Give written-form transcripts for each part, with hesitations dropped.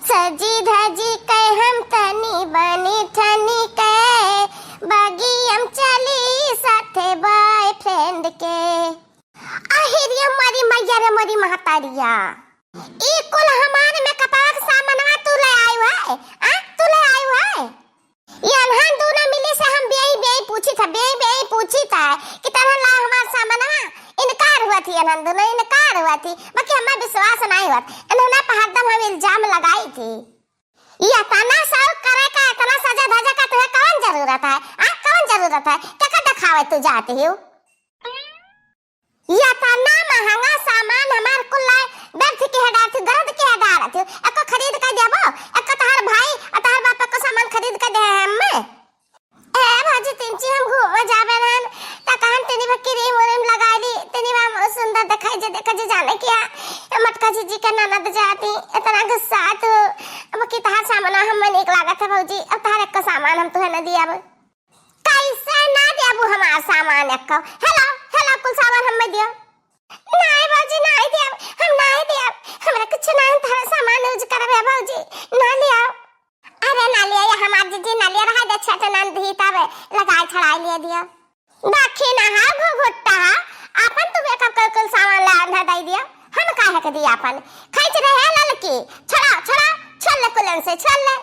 सजी धजी के हम तनी बनी ठनी के बागी हम चली साथे बॉयफ्रेंड के। अहिरिया मरी मैया रे मरी महतारिया ई कुल हमारे में कपाक सामानवा तू ले आयु है तू ले आयु है। यहां दूना मिली से हम बेई पूछी था कि तरह ला हमार सामानवा इनकार हुआ थी। यहां दूना इनकार हुआ थी बाकी हमें विश्वास नहीं हुआ। इन्होंने हरदम हम इल्जाम लगाई थी। ये तना सब करे का इतना सजा धजा का तुहे कौन जरूरत है कौन जरूरत है क्या दिखावे तू जाती हो। ये तना महंगा सामान हमार कुल लाए व्यर्थ के हडा थी दर्द के हडा थी एको खरीद के देबो एको तहार भाई और तहार बाप को सामान खरीद के दे हम ए भाजी तिनची हम घूमे जाबे रहन ता कहन तनी बकरी मोरम लगाली तनी बा सुंदर दिखाई जे देखा जे जाने क्या मटका जी के ननद जाती इतना गुस्सा तो अब की तहार सामान हम निक लागत है भौजी अब तहार एक सामान हम तुहे न दियाब कैसे ना देबू हमार सामान एको हेलो कुल सामान हम दियो नहीं भौजी नहीं दियो हम नहीं दियो हमरा कुछ नहीं तहार सामान यूज करबे भौजी ना लियो। अरे ना लिया हमार जीजी ना लिया रहा दे छट नंद ही तब लगाई छड़ाई लिए दिया देखी ना हा घुघुट्टा अपन तू मेकअप कर कुल सामान ला अंधा दे दिया हम काहे के दिया अपन खैच रहे ललकी छड़ा छल ले कुलन से छल ले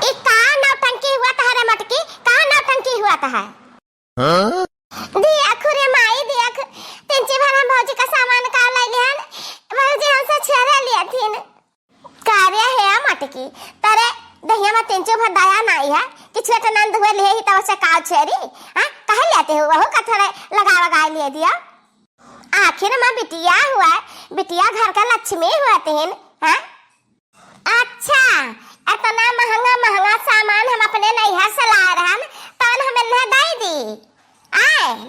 ई का नौटंकी हुआ तहरे मटकी का नौटंकी हुआ तह हां दिया खुरे माई दिया तिनची भर हम भौजी का सामान का ले लिहन भौजी हमसे छेड़ा लिया थीन कार्य है मटकी तारे दहिया में तिनची भर दया नहीं है कि छोटा नंद हुए ले ही तब से काल छेरी कहे लेते हो वो कथरे लगा लिए दिया। आखिर में बिटिया हुआ बिटिया घर का लक्ष्मी हुआ तीन अच्छा इतना महंगा सामान हम अपने नैहर से ला रहन तन हमें न दे दी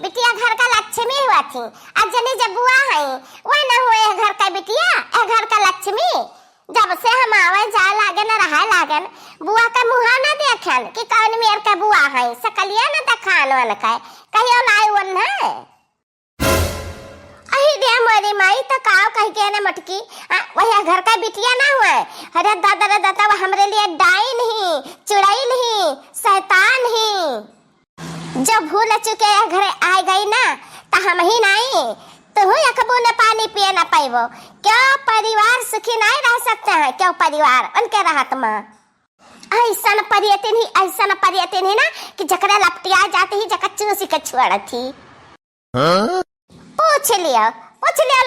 बिटिया घर का लक्ष्मी हुआ थी आज जनी जब बुआ है वह न हुए घर का बिटिया घर का लक्ष्मी जब से हम आवे जा लागे न रहा लागन बुआ का मुहा न देखन कि कौन मेर का बुआ है सकलिया न देखान वन का कहियो लाई वन है अही दे मोरी माई तो काव कह के न मटकी वही घर का बिटिया ना हुए अरे दादा हमरे लिए डाइन ही चुड़ैल ही शैतान ही जब भूल चुके घर आ गई ना तो हम ही नहीं तो हुई कबू न पानी पिए न पाइबो क्यों परिवार सुखी नहीं रह सकते हैं क्यों परिवार उनके राहत में ऐसा परियते नहीं ना कि जकरे लपटिया जाती ही जक चूसी के छुड़ थी पूछ लियो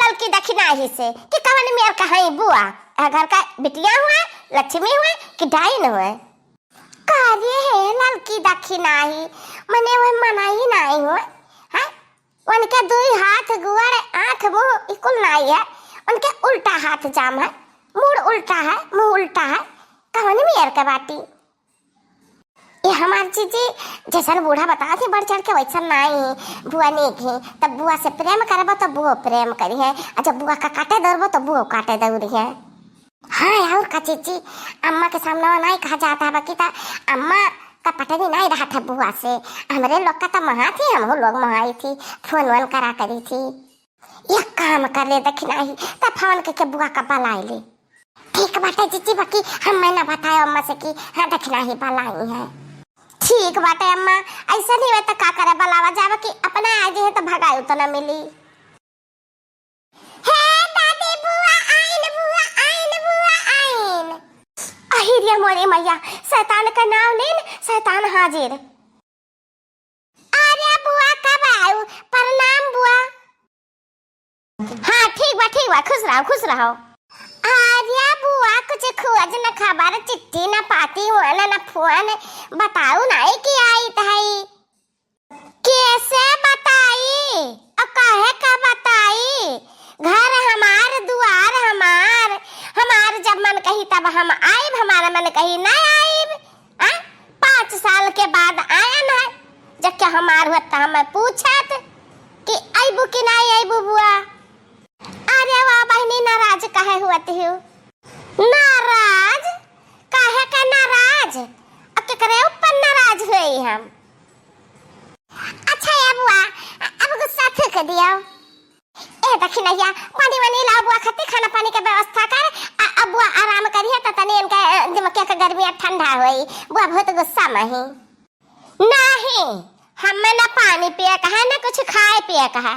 लड़की दखिना ही से कि कवन मेर कहां बुआ घर का बिटिया हुआ लक्ष्मी हुआ कि डाइन हुआ कार्य है लड़की दखिना ही मने वह मना ही नहीं हुआ उनके दो हाथ गुड़ आंख मुंह इकुल नहीं है उनके उल्टा हाथ जाम है मुड़ उल्टा है मुंह उल्टा है कौन मेर के बाटी ये हमार जीजी जैसा बूढ़ा बता थे बढ़ चढ़ के वैसा नहीं बुआ नहीं की तब बुआ से प्रेम करबो तो बुआ प्रेम करी है अच्छा बुआ का काटे दौड़बो तो बुआ काटे दौड़ी है। हाँ और का जीजी अम्मा के सामने नहीं कहा जाता है बाकी था अम्मा का पटनी नहीं रहा था बुआ से हमारे लोग का तो महा थी हम लोग महाई थी फोन करा करी थी ये काम कर ले दखिना ही तब फोन के बुआ का बलाई ले ठीक बाटे जीजी बाकी हम मैंने बताया अम्मा से कि हाँ दखिना ही बलाई है ठीक बाटे अम्मा ऐसा नहीं होता का करे बलावा जावे कि अपना आज है तो भगाई तो न मिली। हे दादी बुआ आइन अहिरिया मोरे मैया शैतान का नाम लेन शैतान हाजिर। अरे बुआ कब आयु प्रणाम बुआ। हाँ ठीक बा खुश रहो। अरे बुआ कुछ खोज न खबर चिट्ठी न पाती हुआ न फोन बताऊ नहीं कि आई तई कैसे बताई और काहे का बताई घर हमार दुआर हमार जब मन कही तब हम आइब हमारा मन कही नहीं आइब 5 साल के बाद आयन है जब क्या हमार हुआ तो हमें पूछत कि आइबू कि नहीं आइबू बुआ। अरे वाह बहनी नाराज काहे हुआती हो नाराज काहे का नाराज अब केकरे ऊपर नाराज हुई हम। अच्छा ये बुआ अब गुस्सा फेंक दियो ए दखिनैया पानी वानी लाओ बुआ खाती खाना पानी के व्यवस्था कर अब बुआ आराम गर्मी ठंडा हुई बुआ बहुत गुस्सा में ही नहीं हमें ना पानी पिया कहा ना कुछ खाए पिया कहा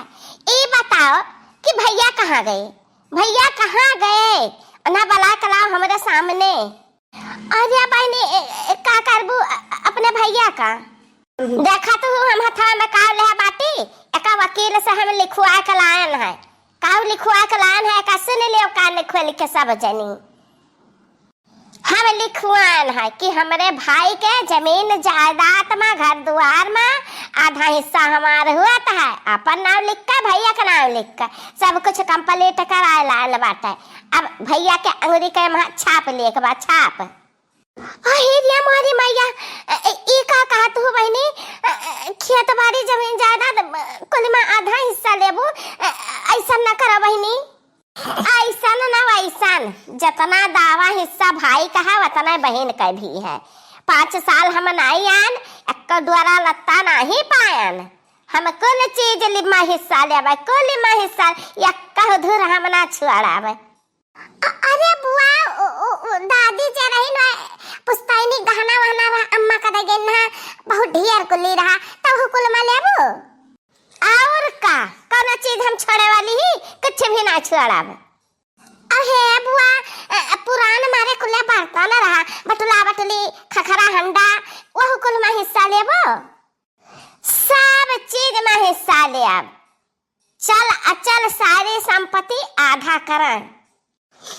ये बताओ कि भैया कहाँ गए ना बला कलाओ हमारे सामने अरे बहनी का करबू अपने भैया का देखा तो हम हथवा में का ले बाटी एका वकील से हम लिखवा के लायन है काउ लिखवा के लायन है का सुन लियो का लिखवा लिखे सब जनी हम लिखवान है कि हमारे भाई के जमीन जायदाद में घर द्वार में आधा हिस्सा हमारा हुआ है अपन नाम लिख कर भैया का नाम लिख कर सब कुछ कंप्लीट कराए लाल बाटे अब भैया के अंगुरी के छाप लिए के बाद छाप अहिरिया मारी मैया ई का कहा तू बहनी खेत बाड़ी जमीन जायदाद कुल में आधा हिस्सा लेबू ऐसा न करो बहनी ऐसा न वैसन जितना दावा हिस्सा भाई का है उतना बहन का भी है 5 साल हम नहीं आन एक द्वारा लत्ता नहीं पायन हम कुल चीज लिमा हिस्सा लेबे कुल लिमा हिस्सा एक धुर हम ना छुड़ावे अरे बुआ दादी जे रही ना पुस्तैनी गहना वहना अम्मा का दे ना बहुत ढेर कुली रहा तब कुल में लेबू और का कौन चीज हम छोड़े वाली ही कुछ भी ना छुड़ावे अहे बुआ पुरान मारे कुल बर्तन न रहा बटुला बटुली खखरा हंडा वो कुल में हिस्सा लेबो सब चीज में हिस्सा ले अब चल अचल सारी संपत्ति आधा करन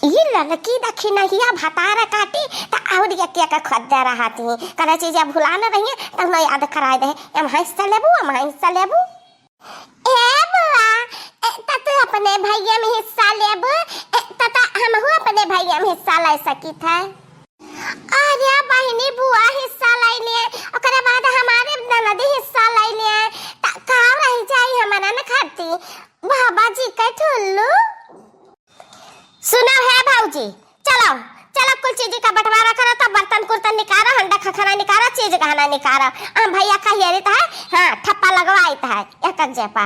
ये लड़की दखी नहिया भतार काटी त और ये का खद्दा रहा थी कने चीज भुला न रही तब न याद कराए दे हम हिस्सा लेबू ए बुआ तू अपने भैया में हिस्सा लेबू तता हम हो अपने भैया में हिस्सा ले सकी था अरे बहनी बुआ हिस्सा ले लिए ओकरे बाद हमारे ननदी हिस्सा ले लिए त का रह जाई हमारा न खाती बाबा जी के ठुल्लू सुनो है भाऊजी चलो चलो कुल चीज का बंटवारा करो तो बर्तन कुर्तन निकालो हंडा खखरा निकालो चीज गहना निकालो हम भैया का ये रहता है हाँ ठप्पा लगवाईता है एक जेपा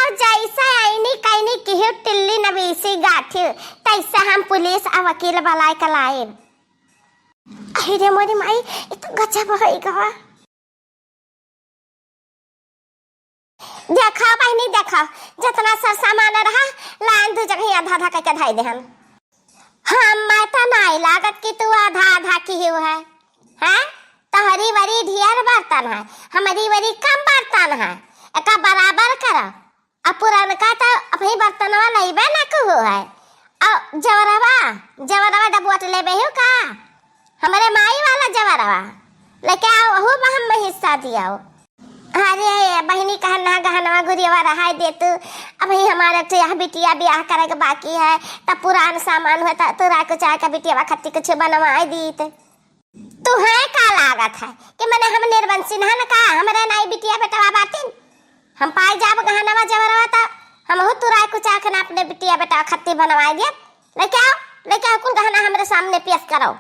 और जैसा आईनी कैनी की टिल्ली नबीसी गाठी तैसा हम पुलिस और वकील बलाय कलाए अरे मोरी माई ये तो गजब है गवा देखा बहनी देखा जितना सर सामान रहा लाइन दो जगह आधा आधा करके धाई दे हम माता नहीं लागत कि तू आधा आधा की ही है हैं तोहरी वरी ढेर बर्तन है हमारी वरी कम बर्तन है एका बराबर करो अब पुरान का तो अपनी बर्तन वाला ही बना को है और जवरवा डबुआ ले बेहू का हमारे माई वाला जवरवा लेके आओ हो हम हिस्सा दिया अरे बहनी कहना गहनवा गुरिया रहा दे तू अभी हमारे तो यह बिटिया ब्याह करे के बाकी है तब पुरान सामान होता तो राय को चाय का बिटिया खत्ती कुछ बनवाए दी तू है का लागत है कि मैंने हम निर्वंशी ना कहा हमारे नाई बिटिया बेटवा बातिन हम पाए जाब गहनवा जवरवा था हम हो तू राय को चाय खाना अपने बिटिया बेटा खत्ती बनवाए दिया लेके आओ कुल गहना हमारे सामने पेश करो